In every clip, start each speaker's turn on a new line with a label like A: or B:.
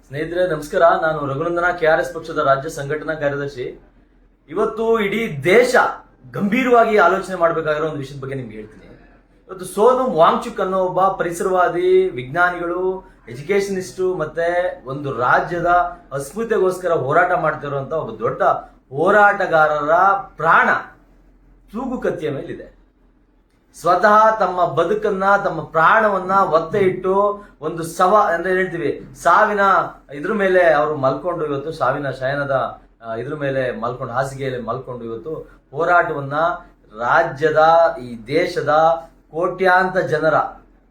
A: ಸ್ನೇಹಿತರೆ ನಮಸ್ಕಾರ. ನಾನು ರಘುನಂದನ, ಕೆಆರ್ಎಸ್ ಪಕ್ಷದ ರಾಜ್ಯ ಸಂಘಟನಾ ಕಾರ್ಯದರ್ಶಿ. ಇವತ್ತು ಇಡೀ ದೇಶ ಗಂಭೀರವಾಗಿ ಆಲೋಚನೆ ಮಾಡಬೇಕಾಗಿರೋ ಒಂದು ವಿಷಯದ ಬಗ್ಗೆ ನಿಮ್ಗೆ ಹೇಳ್ತೀನಿ. ಇವತ್ತು ಸೋನಮ್ ವಾಂಗ್ಚುಕ್ ಅನ್ನೋ ಒಬ್ಬ ಪರಿಸರವಾದಿ, ವಿಜ್ಞಾನಿಗಳು, ಎಜುಕೇಶನಿಸ್ಟು ಮತ್ತೆ ಒಂದು ರಾಜ್ಯದ ಅಸ್ಮಿತೆಗೋಸ್ಕರ ಹೋರಾಟ ಮಾಡ್ತಿರುವಂತ ಒಬ್ಬ ದೊಡ್ಡ ಹೋರಾಟಗಾರರ ಪ್ರಾಣ ತೂಗು ಕತ್ತಿಯ ಮೇಲಿದೆ. ಸ್ವತಃ ತಮ್ಮ ಬದುಕನ್ನ, ತಮ್ಮ ಪ್ರಾಣವನ್ನ ಒತ್ತೆ ಇಟ್ಟು ಒಂದು ಅಂದ್ರೆ ಹೇಳ್ತೀವಿ ಸಾವಿನ ಇದ್ರ ಮೇಲೆ ಅವರು ಮಲ್ಕೊಂಡು, ಇವತ್ತು ಸಾವಿನ ಶಯನದ ಇದ್ರ ಮೇಲೆ ಮಲ್ಕೊಂಡು, ಹಾಸಿಗೆಯಲ್ಲಿ ಮಲ್ಕೊಂಡು ಇವತ್ತು ಹೋರಾಟವನ್ನ ರಾಜ್ಯದ, ಈ ದೇಶದ ಕೋಟ್ಯಾಂತ ಜನರ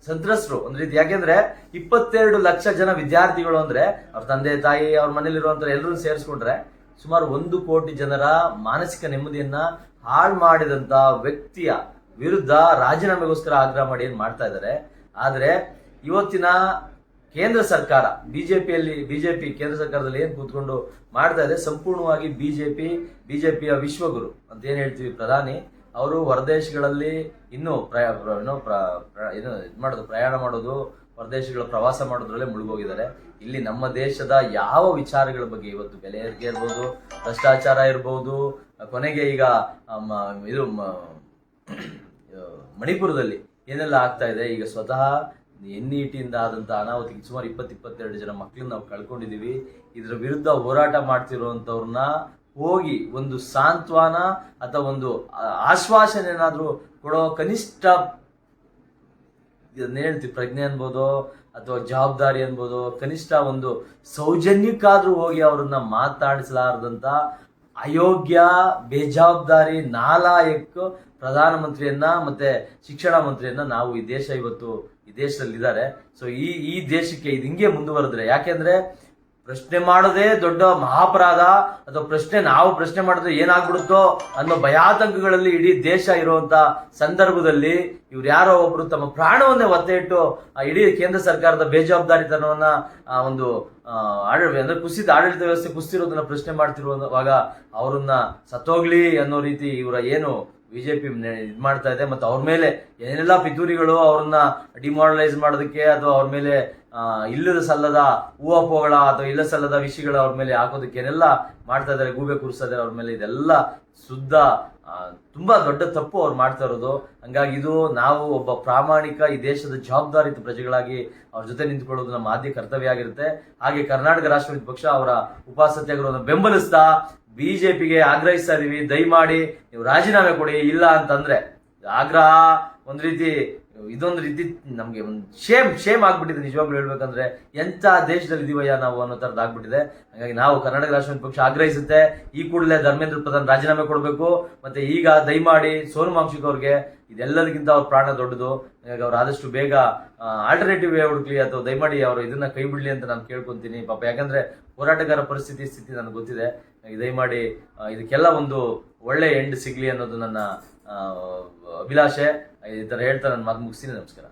A: ಸಂತ್ರಸ್ತರು ಒಂದು ರೀತಿ. ಯಾಕೆಂದ್ರೆ 22 ಲಕ್ಷ ಜನ ವಿದ್ಯಾರ್ಥಿಗಳು ಅಂದ್ರೆ ಅವ್ರ ತಂದೆ ತಾಯಿ, ಅವ್ರ ಮನೇಲಿರುವಂತ ಎಲ್ಲರೂ ಸೇರಿಸ್ಕೊಂಡ್ರೆ ಸುಮಾರು 1 ಕೋಟಿ ಜನರ ಮಾನಸಿಕ ನೆಮ್ಮದಿಯನ್ನ ಹಾಳು ಮಾಡಿದಂತ ವ್ಯಕ್ತಿಯ ವಿರುದ್ಧ ರಾಜೀನಾಮೆಗೋಸ್ಕರ ಆಗ್ರಹ ಮಾಡಿ ಏನ್ ಮಾಡ್ತಾ ಇದ್ದಾರೆ. ಆದ್ರೆ ಇವತ್ತಿನ ಕೇಂದ್ರ ಸರ್ಕಾರ, ಬಿಜೆಪಿ ಕೇಂದ್ರ ಸರ್ಕಾರದಲ್ಲಿ ಏನ್ ಕೂತ್ಕೊಂಡು ಮಾಡ್ತಾ ಇದೆ, ಸಂಪೂರ್ಣವಾಗಿ ಬಿಜೆಪಿಯ ವಿಶ್ವಗುರು ಅಂತ ಏನ್ ಹೇಳ್ತೀವಿ ಪ್ರಧಾನಿ ಅವರು ಹೊರದೇಶಗಳಲ್ಲಿ ಇನ್ನೂ ಪ್ರಯಾಣ ಮಾಡೋದು, ಹೊರದೇಶಗಳ ಪ್ರವಾಸ ಮಾಡೋದ್ರಲ್ಲೇ ಮುಳುಗೋಗಿದ್ದಾರೆ. ಇಲ್ಲಿ ನಮ್ಮ ದೇಶದ ಯಾವ ವಿಚಾರಗಳ ಬಗ್ಗೆ, ಇವತ್ತು ಬೆಲೆ ಏರಿಕೆ ಇರ್ಬೋದು, ಭ್ರಷ್ಟಾಚಾರ ಇರ್ಬೋದು, ಕೊನೆಗೆ ಈಗ ಇದು ಮಣಿಪುರದಲ್ಲಿ ಏನೆಲ್ಲ ಆಗ್ತಾ ಇದೆ. ಈಗ ಸ್ವತಃ NET-ಇಂದ ಆದಂತ ಅನಾಹುತಿಗೆ ಸುಮಾರು 22 ಜನ ಮಕ್ಕಳನ್ನ ನಾವು ಕಳ್ಕೊಂಡಿದೀವಿ. ಇದ್ರ ವಿರುದ್ಧ ಹೋರಾಟ ಮಾಡ್ತಿರುವಂತವ್ರನ್ನ ಹೋಗಿ ಒಂದು ಸಾಂತ್ವನ ಅಥವಾ ಒಂದು ಆಶ್ವಾಸನೆ ಏನಾದ್ರೂ ಕೊಡೋ ಕನಿಷ್ಠ ಹೇಳ್ತೀವಿ ಪ್ರಜ್ಞೆ ಅನ್ಬೋದು ಅಥವಾ ಜವಾಬ್ದಾರಿ ಅನ್ಬೋದು, ಕನಿಷ್ಠ ಒಂದು ಸೌಜನ್ಯಕ್ಕಾದ್ರೂ ಹೋಗಿ ಅವ್ರನ್ನ ಮಾತಾಡಿಸಲಾರದಂತ ಅಯೋಗ್ಯ, ಬೇಜವಾಬ್ದಾರಿ, ನಾಲಾಯಕ್ ಪ್ರಧಾನಮಂತ್ರಿಯನ್ನ ಮತ್ತೆ ಶಿಕ್ಷಣ ಮಂತ್ರಿಯನ್ನ ನಾವು ಈ ದೇಶ ಇವತ್ತು ಈ ದೇಶದಲ್ಲಿ ಇದ್ದಾರೆ. ಸೊ ಈ ದೇಶಕ್ಕೆ ಇದು ಹಿಂಗೆ ಮುಂದುವರೆದ್ರೆ, ಯಾಕೆಂದ್ರೆ ಪ್ರಶ್ನೆ ಮಾಡೋದೇ ದೊಡ್ಡ ಮಹಾಪರಾಧ, ಅಥವಾ ನಾವು ಪ್ರಶ್ನೆ ಮಾಡಿದ್ರೆ ಏನಾಗ್ಬಿಡುತ್ತೋ ಅನ್ನೋ ಭಯಾತಂಕಗಳಲ್ಲಿ ಇಡೀ ದೇಶ ಇರುವಂತ ಸಂದರ್ಭದಲ್ಲಿ ಇವ್ರು ಯಾರೋ ಒಬ್ರು ತಮ್ಮ ಪ್ರಾಣವನ್ನೇ ಒತ್ತೆ ಇಟ್ಟು ಇಡೀ ಕೇಂದ್ರ ಸರ್ಕಾರದ ಬೇಜವಾಬ್ದಾರಿತನವನ್ನ ಒಂದು ಆಡಳಿತ ವ್ಯವಸ್ಥೆ ಕುಸಿತಿರೋದನ್ನ ಪ್ರಶ್ನೆ ಮಾಡ್ತಿರುವಾಗ ಅವ್ರನ್ನ ಸತ್ತೋಗ್ಲಿ ಅನ್ನೋ ರೀತಿ ಇವರ ಏನು ಬಿಜೆಪಿ ಇದ್ ಮಾಡ್ತಾ ಇದೆ. ಮತ್ತೆ ಅವ್ರ ಮೇಲೆ ಏನೆಲ್ಲ ಪಿತೂರಿಗಳು, ಅವ್ರನ್ನ ಡಿಮಾರಲೈಸ್ ಮಾಡೋದಕ್ಕೆ ಅಥವಾ ಅವ್ರ ಮೇಲೆ ಇಲ್ಲದ ಸಲ್ಲದ ಊಹಾಪೋಹಗಳ ಅಥವಾ ಇಲ್ಲ ಸಲ್ಲದ ವಿಷಯಗಳ ಅವ್ರ ಮೇಲೆ ಹಾಕೋದಕ್ಕೆ ಏನೆಲ್ಲ ಮಾಡ್ತಾ ಇದ್ದಾರೆ, ಗೂಬೆ ಕೂರಿಸ್ತಾ ಇದ್ದಾರೆ ಅವ್ರ ಮೇಲೆ, ಇದೆಲ್ಲ ಶುದ್ಧ ತುಂಬಾ ದೊಡ್ಡ ತಪ್ಪು ಅವ್ರು ಮಾಡ್ತಾ ಇರೋದು. ಹಂಗಾಗಿ ಇದು ನಾವು ಒಬ್ಬ ಪ್ರಾಮಾಣಿಕ ಈ ದೇಶದ ಜವಾಬ್ದಾರಿತ ಪ್ರಜೆಗಳಾಗಿ ಅವ್ರ ಜೊತೆ ನಿಂತ್ಕೊಳ್ಳೋದು ನಮ್ಮ ಆದ್ಯ ಕರ್ತವ್ಯ ಆಗಿರುತ್ತೆ. ಹಾಗೆ ಕರ್ನಾಟಕ ರಾಷ್ಟ್ರವಾದಿ ಪಕ್ಷ ಅವರ ಉಪಸತ್ಯಾಗ್ರಹವನ್ನು ಬೆಂಬಲಿಸ್ತಾ ಬಿಜೆಪಿಗೆ ಆಗ್ರಹಿಸ್ತಾ ಇದೀವಿ, ದಯಮಾಡಿ ನೀವು ರಾಜೀನಾಮೆ ಕೊಡಿ. ಇಲ್ಲ ಅಂತಂದ್ರೆ ಆಗ್ರಹ ಇದೊಂದು ರೀತಿ ನಮ್ಗೆ ಒಂದು ಶೇಮ್ ಆಗ್ಬಿಟ್ಟಿದೆ. ನಿಜವಾಗ್ಲೂ ಹೇಳ್ಬೇಕಂದ್ರೆ ಎಂತ ದೇಶದಲ್ಲಿ ಇದೀವಯ್ಯ ನಾವು ಅನ್ನೋ ತರದ್ ಆಗ್ಬಿಟ್ಟಿದೆ. ಹಾಗಾಗಿ ನಾವು ಕರ್ನಾಟಕ ರಾಷ್ಟ್ರವಾದಿ ಪಕ್ಷ ಆಗ್ರಹಿಸುತ್ತೆ, ಈ ಕೂಡಲೇ ಧರ್ಮೇಂದ್ರ ಪ್ರಧಾನ್ ರಾಜೀನಾಮೆ ಕೊಡಬೇಕು. ಮತ್ತೆ ಈಗ ದಯಮಾಡಿ ಸೋನಮ್ ವಾಂಗ್ಚುಕ್ ಅವ್ರಿಗೆ ಇದೆಲ್ಲದಕ್ಕಿಂತ ಅವ್ರ ಪ್ರಾಣ ದೊಡ್ಡದು. ಹಾಗಾಗಿ ಅವ್ರು ಆದಷ್ಟು ಬೇಗ ಆಲ್ಟರ್ನೇಟಿವ್ ವೇ ಹುಡುಕ್ಲಿ ಅಥವಾ ದಯಮಾಡಿ ಅವರು ಇದನ್ನ ಕೈ ಬಿಡ್ಲಿ ಅಂತ ನಾನು ಕೇಳ್ಕೊಂತೀನಿ ಪಾಪ. ಯಾಕಂದ್ರೆ ಹೋರಾಟಗಾರ ಸ್ಥಿತಿ ನನಗೆ ಗೊತ್ತಿದೆ. ದಯಮಾಡಿ ಇದಕ್ಕೆಲ್ಲ ಒಂದು ಒಳ್ಳೆ ಎಂಡ್ ಸಿಗ್ಲಿ ಅನ್ನೋದು ನನ್ನ ಅಭಿಲಾಷೆ. ಈ ತರ ಹೇಳ್ತಾ ನನ್ನ ಮಾತು ಮುಗಿಸ್ತೀನಿ. ನಮಸ್ಕಾರ.